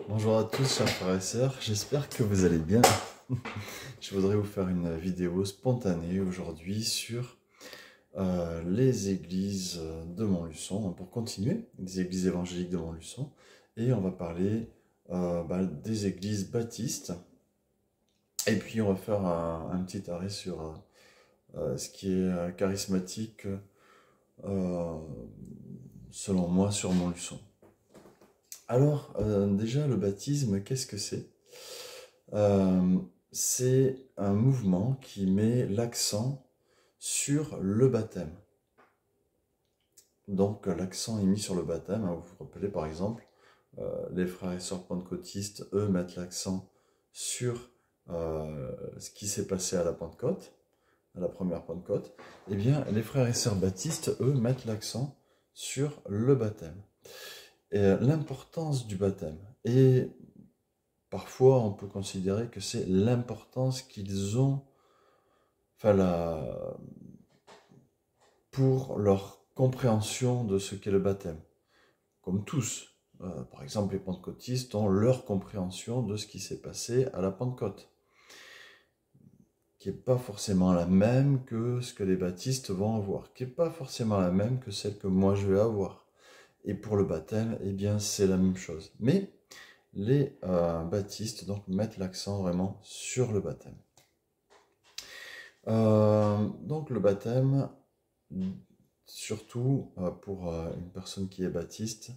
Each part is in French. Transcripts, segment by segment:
Bonjour à tous, chers frères et sœurs, j'espère que vous allez bien. Je voudrais vous faire une vidéo spontanée aujourd'hui sur les églises de Montluçon, pour continuer, les églises évangéliques de Montluçon, et on va parler des églises baptistes, et puis on va faire un petit arrêt sur ce qui est charismatique, euh, selon moi, sur Montluçon. Alors, déjà, le baptisme, qu'est-ce que c'est? Euh, c'est un mouvement qui met l'accent sur le baptême. Donc l'accent est mis sur le baptême. Vous vous rappelez par exemple, les frères et sœurs pentecôtistes, eux, mettent l'accent sur ce qui s'est passé à la Pentecôte, à la première Pentecôte. Eh bien, les frères et sœurs baptistes, eux, mettent l'accent sur le baptême. Et l'importance du baptême. Et parfois, on peut considérer que c'est l'importance qu'ils ont, pour leur compréhension de ce qu'est le baptême. Comme tous. Par exemple, les pentecôtistes ont leur compréhension de ce qui s'est passé à la Pentecôte, qui n'est pas forcément la même que ce que les baptistes vont avoir, qui n'est pas forcément la même que celle que moi je vais avoir. Et pour le baptême, eh bien, c'est la même chose. Mais les baptistes donc mettent l'accent vraiment sur le baptême. Donc le baptême, surtout pour une personne qui est baptiste,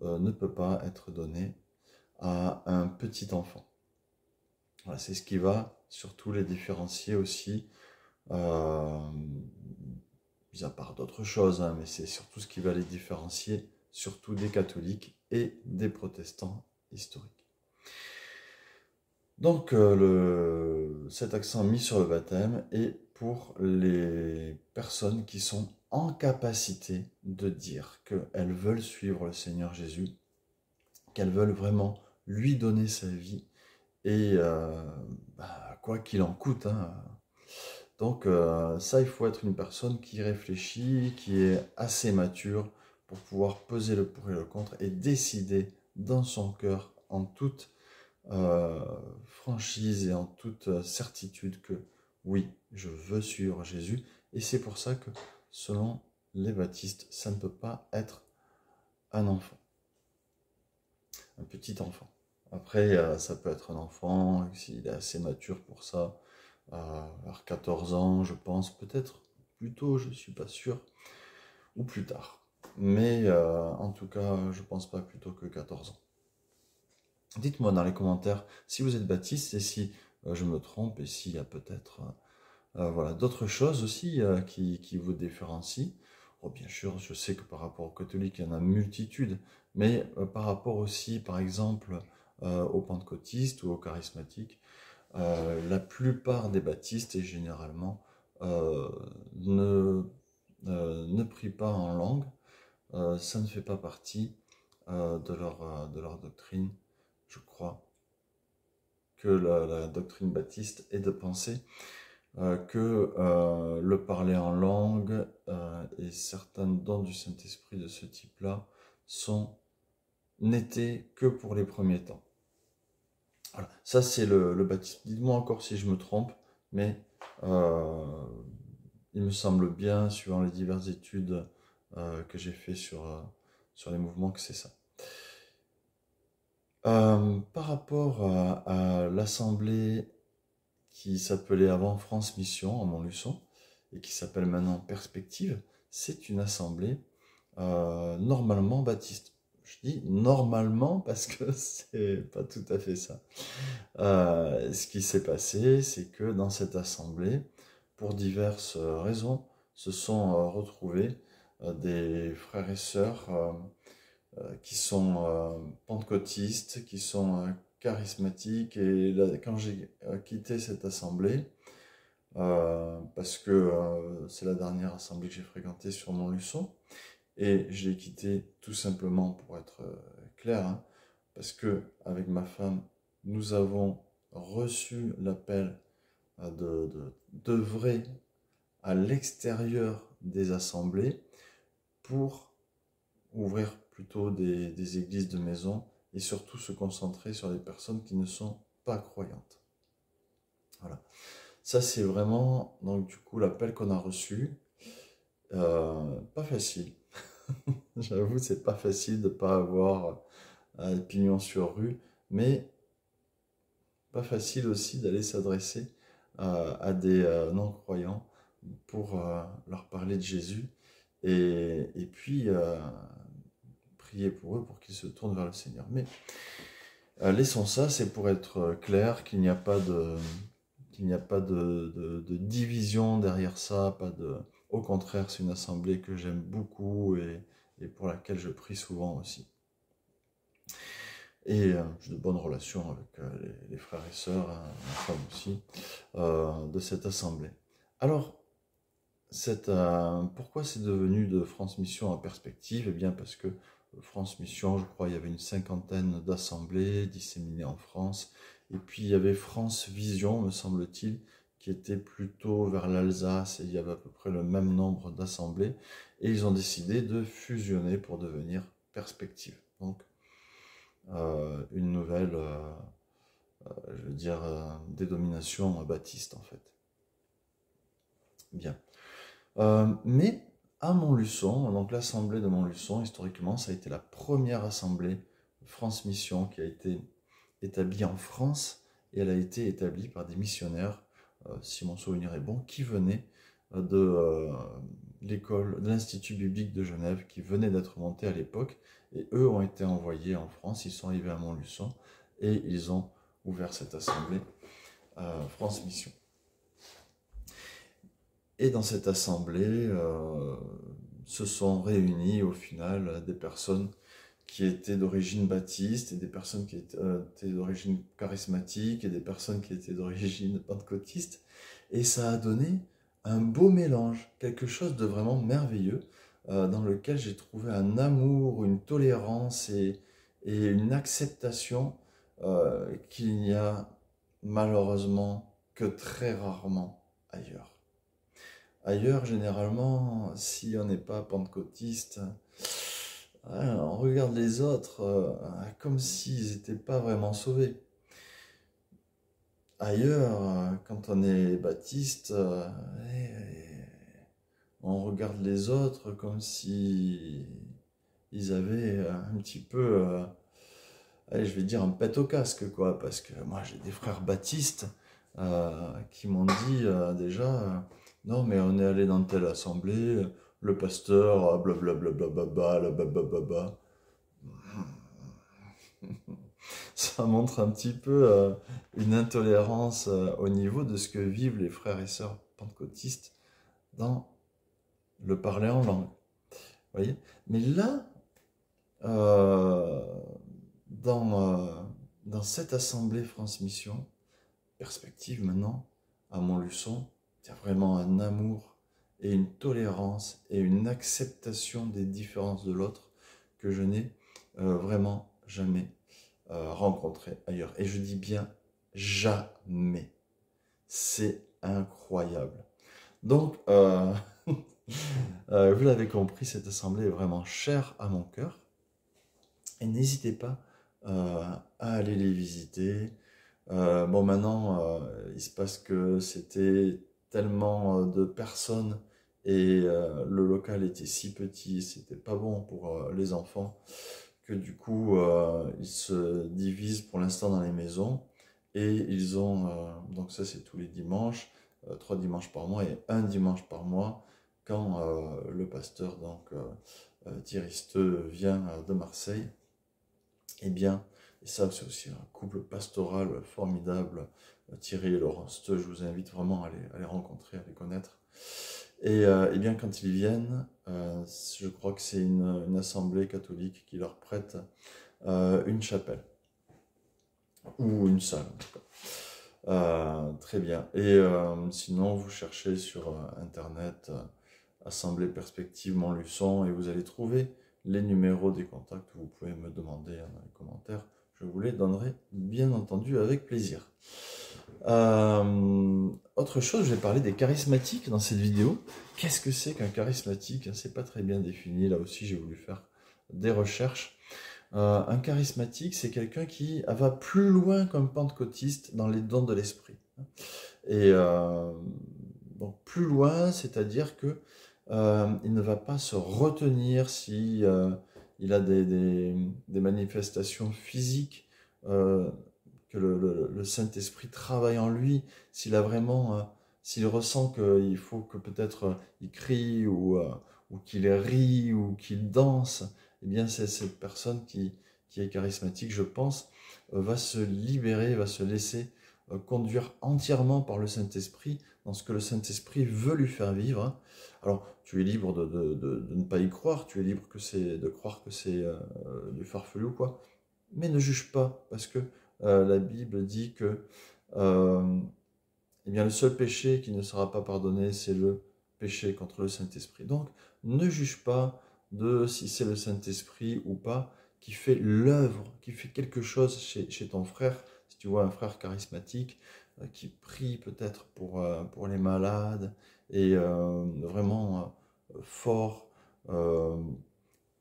ne peut pas être donné à un petit enfant. Voilà, c'est ce qui va surtout les différencier aussi, mis à part d'autres choses, hein, mais c'est surtout ce qui va les différencier, surtout des catholiques et des protestants historiques. Donc cet accent mis sur le baptême est pour les personnes qui sont en capacité de dire qu'elles veulent suivre le Seigneur Jésus, qu'elles veulent vraiment lui donner sa vie, et quoi qu'il en coûte, hein. Donc ça, il faut être une personne qui réfléchit, qui est assez mature pour pouvoir peser le pour et le contre et décider dans son cœur en toute franchise et en toute certitude que oui, je veux suivre Jésus. Et c'est pour ça que selon les baptistes, ça ne peut pas être un enfant, un petit enfant. Après, ça peut être un enfant, s'il est assez mature pour ça, vers 14 ans, je pense, peut-être plus tôt, je ne suis pas sûr, ou plus tard. Mais en tout cas, je ne pense pas plus tôt que 14 ans. Dites-moi dans les commentaires si vous êtes baptiste et si je me trompe et s'il y a peut-être d'autres choses aussi qui vous différencient. Oh, bien sûr, je sais que par rapport aux catholiques, il y en a multitude, mais par rapport aussi, par exemple, aux pentecôtistes ou aux charismatiques, la plupart des baptistes, et généralement, euh, ne, ne prient pas en langue. Ça ne fait pas partie de leur doctrine, je crois, que la doctrine baptiste est de penser que le parler en langue et certains dons du Saint-Esprit de ce type-là n'étaient que pour les premiers temps. Voilà. Ça, c'est le baptisme. Dites-moi encore si je me trompe, mais il me semble bien, suivant les diverses études que j'ai fait sur les mouvements, que c'est ça. Par rapport à l'assemblée qui s'appelait avant France Mission à Montluçon et qui s'appelle maintenant Perspective, c'est une assemblée normalement baptiste. Je dis normalement parce que c'est pas tout à fait ça. Ce qui s'est passé, c'est que dans cette assemblée, pour diverses raisons, se sont retrouvés des frères et sœurs qui sont pentecôtistes, qui sont charismatiques. Et là, quand j'ai quitté cette assemblée, parce que c'est la dernière assemblée que j'ai fréquentée sur Montluçon, et je l'ai quitté tout simplement pour être clair, hein, parce que avec ma femme, nous avons reçu l'appel d'œuvrer à l'extérieur des assemblées pour ouvrir plutôt des églises de maison et surtout se concentrer sur les personnes qui ne sont pas croyantes. Voilà. Ça, c'est vraiment, donc du coup, l'appel qu'on a reçu. Pas facile. J'avoue, c'est pas facile de pas avoir pignon sur rue, mais pas facile aussi d'aller s'adresser à des non-croyants pour leur parler de Jésus et puis prier pour eux pour qu'ils se tournent vers le Seigneur. Mais laissons ça, c'est pour être clair qu'il n'y a pas de division derrière ça, pas de... Au contraire, c'est une assemblée que j'aime beaucoup et pour laquelle je prie souvent aussi. Et j'ai de bonnes relations avec les frères et sœurs, hein, ma femme aussi, de cette assemblée. Alors, pourquoi c'est devenu de France Mission en perspective? Eh bien parce que France Mission, je crois, il y avait une 50aine d'assemblées disséminées en France. Et puis il y avait France Vision, me semble-t-il, qui était plutôt vers l'Alsace, et il y avait à peu près le même nombre d'assemblées. Et ils ont décidé de fusionner pour devenir Perspective. Donc, une nouvelle, je veux dire, dénomination baptiste, en fait. Bien. Mais à Montluçon, donc l'assemblée de Montluçon, historiquement, ça a été la première assemblée France Mission qui a été établie en France, et elle a été établie par des missionnaires, si mon souvenir est bon, qui venaient de l'école, de l'Institut biblique de Genève, qui venait d'être monté à l'époque, et eux ont été envoyés en France, ils sont arrivés à Montluçon, et ils ont ouvert cette assemblée France Mission. Et dans cette assemblée, se sont réunis au final des personnes qui étaient d'origine baptiste, et des personnes qui étaient d'origine charismatique, et des personnes qui étaient d'origine pentecôtiste. Et ça a donné un beau mélange, quelque chose de vraiment merveilleux, dans lequel j'ai trouvé un amour, une tolérance et une acceptation qu'il n'y a malheureusement que très rarement ailleurs. Ailleurs, généralement, si on n'est pas pentecôtiste, on regarde les autres comme s'ils n'étaient pas vraiment sauvés. Ailleurs, quand on est baptiste, on regarde les autres comme si ils avaient un petit peu, allez, je vais dire un pet au casque, quoi, parce que moi j'ai des frères baptistes qui m'ont dit déjà, non mais on est allé dans telle assemblée, le pasteur, blablabla, ça montre un petit peu une intolérance au niveau de ce que vivent les frères et sœurs pentecôtistes dans le parler en langue. Voyez. Mais là, dans cette assemblée France Mission, Perspective maintenant, à Montluçon, il y a vraiment un amour et une tolérance et une acceptation des différences de l'autre que je n'ai vraiment jamais rencontré ailleurs. Et je dis bien jamais. C'est incroyable. Donc, vous l'avez compris, cette assemblée est vraiment chère à mon cœur. Et n'hésitez pas à aller les visiter. Bon, maintenant, il se passe que c'était tellement de personnes et le local était si petit, c'était pas bon pour les enfants, que du coup, ils se divisent pour l'instant dans les maisons. Et ils ont, donc ça c'est tous les dimanches, 3 dimanches par mois et un dimanche par mois, quand le pasteur, donc Thierry Steu, vient de Marseille. Eh bien, et ça c'est aussi un couple pastoral formidable, Thierry et Laurence Steu, je vous invite vraiment à les rencontrer, à les connaître. Et eh bien quand ils viennent, je crois que c'est une assemblée catholique qui leur prête une chapelle, ou une salle en tout cas. Très bien. Et sinon, vous cherchez sur Internet Assemblée Perspective Montluçon et vous allez trouver les numéros des contacts. Vous pouvez me demander dans les commentaires. Je vous les donnerai bien entendu avec plaisir. Autre chose, je vais parler des charismatiques dans cette vidéo. Qu'est-ce que c'est qu'un charismatique? C'est pas très bien défini. Là aussi, j'ai voulu faire des recherches. Un charismatique, c'est quelqu'un qui va plus loin qu'un pentecôtiste dans les dons de l'esprit. Et donc plus loin, c'est-à-dire que il ne va pas se retenir si il a des manifestations physiques, que le Saint-Esprit travaille en lui, s'il a vraiment, s'il ressent qu'il faut que peut-être il crie ou qu'il rit ou qu'il danse, eh bien c'est cette personne qui est charismatique, je pense, va se libérer, va se laisser conduire entièrement par le Saint-Esprit dans ce que le Saint-Esprit veut lui faire vivre. Hein. Alors, tu es libre de ne pas y croire, tu es libre de croire que c'est du farfelu ou quoi, mais ne juge pas, parce que la Bible dit que eh bien, le seul péché qui ne sera pas pardonné, c'est le péché contre le Saint-Esprit. Donc, ne juge pas de si c'est le Saint-Esprit ou pas qui fait l'œuvre, qui fait quelque chose chez ton frère. Si tu vois un frère charismatique qui prie peut-être pour les malades et vraiment fort, euh,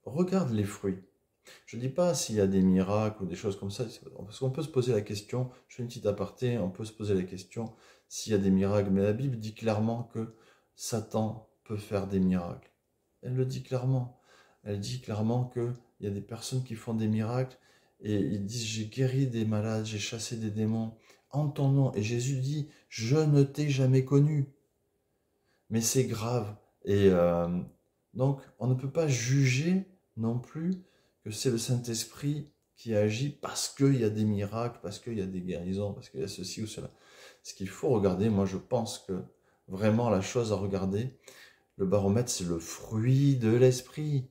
regarde les fruits. Je ne dis pas s'il y a des miracles ou des choses comme ça, parce qu'on peut se poser la question, je fais une petite aparté, on peut se poser la question s'il y a des miracles, mais la Bible dit clairement que Satan peut faire des miracles. Elle le dit clairement. Elle dit clairement qu'il y a des personnes qui font des miracles et ils disent j'ai guéri des malades, j'ai chassé des démons en ton nom. Et Jésus dit je ne t'ai jamais connu. Mais c'est grave. Et donc on ne peut pas juger non plus que c'est le Saint-Esprit qui agit parce qu'il y a des miracles, parce qu'il y a des guérisons, parce qu'il y a ceci ou cela. Ce qu'il faut regarder, moi je pense que vraiment la chose à regarder, le baromètre, c'est le fruit de l'esprit.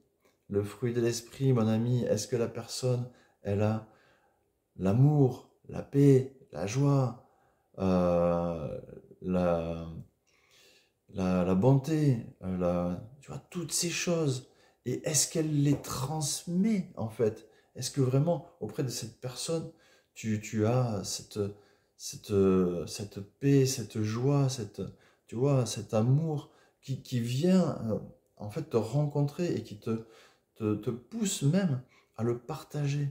Le fruit de l'esprit, mon ami, est-ce que la personne, elle a l'amour, la paix, la joie, la, la bonté, tu vois, toutes ces choses. Et est-ce qu'elle les transmet, en fait? Est-ce que vraiment, auprès de cette personne, tu as cette paix, cette joie, tu vois, cet amour qui vient, en fait, te rencontrer et qui te pousse même à le partager.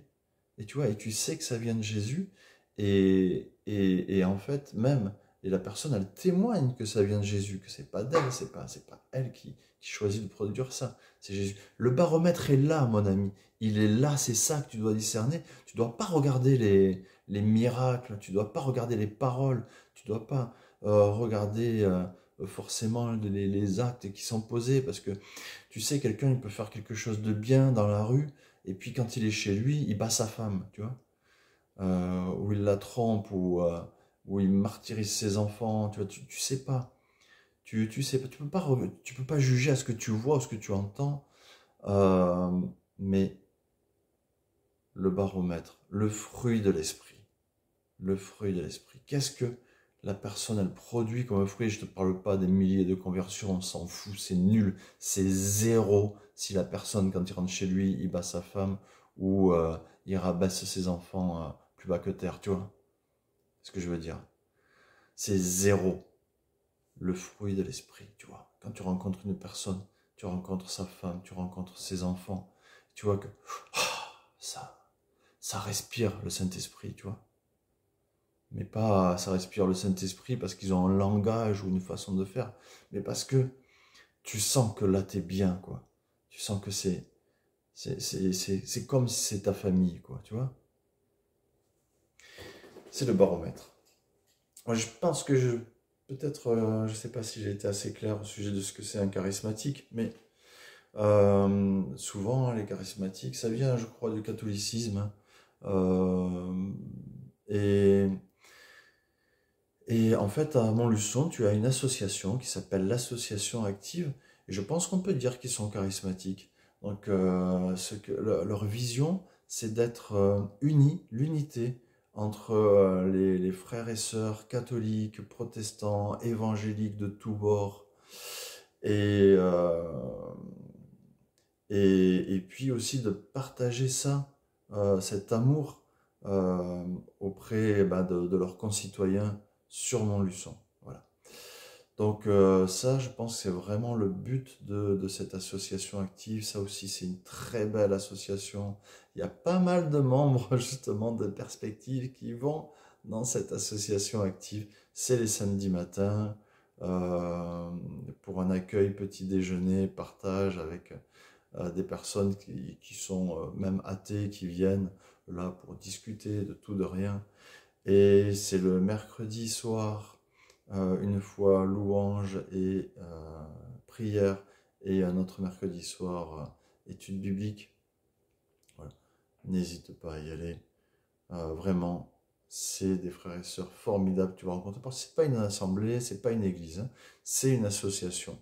Et tu vois, et tu sais que ça vient de Jésus, et en fait, même, et la personne, elle témoigne que ça vient de Jésus, que c'est pas d'elle, c'est pas elle qui choisit de produire ça, c'est Jésus. Le baromètre est là, mon ami, il est là, c'est ça que tu dois discerner. Tu dois pas regarder les miracles, tu dois pas regarder les paroles, tu dois pas regarder forcément les actes qui sont posés, parce que tu sais, quelqu'un, il peut faire quelque chose de bien dans la rue, et puis quand il est chez lui, il bat sa femme, tu vois, ou il la trompe, ou il martyrise ses enfants, tu vois, tu sais pas. Tu sais pas, tu peux pas juger à ce que tu vois, à ce que tu entends, mais le baromètre, le fruit de l'esprit, le fruit de l'esprit. Qu'est-ce que la personne, elle produit comme fruit? Je ne te parle pas des milliers de conversions, on s'en fout, c'est nul, c'est zéro. Si la personne, quand il rentre chez lui, il bat sa femme ou il rabaisse ses enfants plus bas que terre, tu vois ce que je veux dire? C'est zéro le fruit de l'esprit, tu vois. Quand tu rencontres une personne, tu rencontres sa femme, tu rencontres ses enfants, tu vois que ça respire le Saint-Esprit, tu vois. Mais pas ça respire le Saint-Esprit parce qu'ils ont un langage ou une façon de faire, mais parce que tu sens que là t'es bien, quoi. Tu sens que c'est comme si c'est ta famille, quoi, tu vois. C'est le baromètre. Moi, je pense que peut-être, je sais pas si j'ai été assez clair au sujet de ce que c'est un charismatique, mais souvent les charismatiques, ça vient, je crois, du catholicisme, hein. Et Et en fait, à Montluçon, tu as une association qui s'appelle l'Association Active, et je pense qu'on peut dire qu'ils sont charismatiques. Donc, leur vision, c'est d'être unis, l'unité entre les frères et sœurs catholiques, protestants, évangéliques de tous bords, et, euh, et puis aussi de partager ça, cet amour auprès bah, de leurs concitoyens sur Montluçon. Voilà. Donc ça, je pense que c'est vraiment le but de cette association active. Ça aussi, c'est une très belle association. Il y a pas mal de membres, justement, de perspectives qui vont dans cette association active. C'est les samedis matins euh, pour un accueil petit déjeuner, partage avec des personnes qui sont même athées, qui viennent là pour discuter de tout, de rien. Et c'est le mercredi soir, une fois louange et prière, et un autre mercredi soir, étude biblique. Voilà. N'hésite pas à y aller. Vraiment, c'est des frères et sœurs formidables que tu vas rencontrer. Parce que c'est pas une assemblée, c'est pas une église, hein, c'est une association.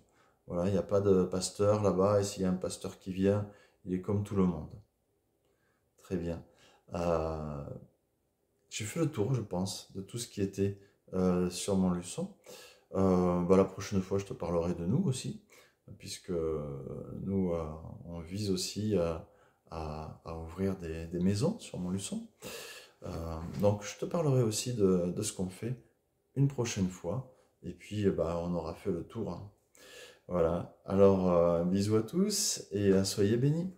Voilà, il n'y a pas de pasteur là-bas, et s'il y a un pasteur qui vient, il est comme tout le monde. Très bien. Euh, j'ai fait le tour, je pense, de tout ce qui était sur mon leçon. La prochaine fois, je te parlerai de nous aussi, puisque nous, on vise aussi à ouvrir des maisons sur mon leçon. Donc, je te parlerai aussi de ce qu'on fait une prochaine fois. Et puis, on aura fait le tour, hein. Voilà. Alors, bisous à tous et soyez bénis.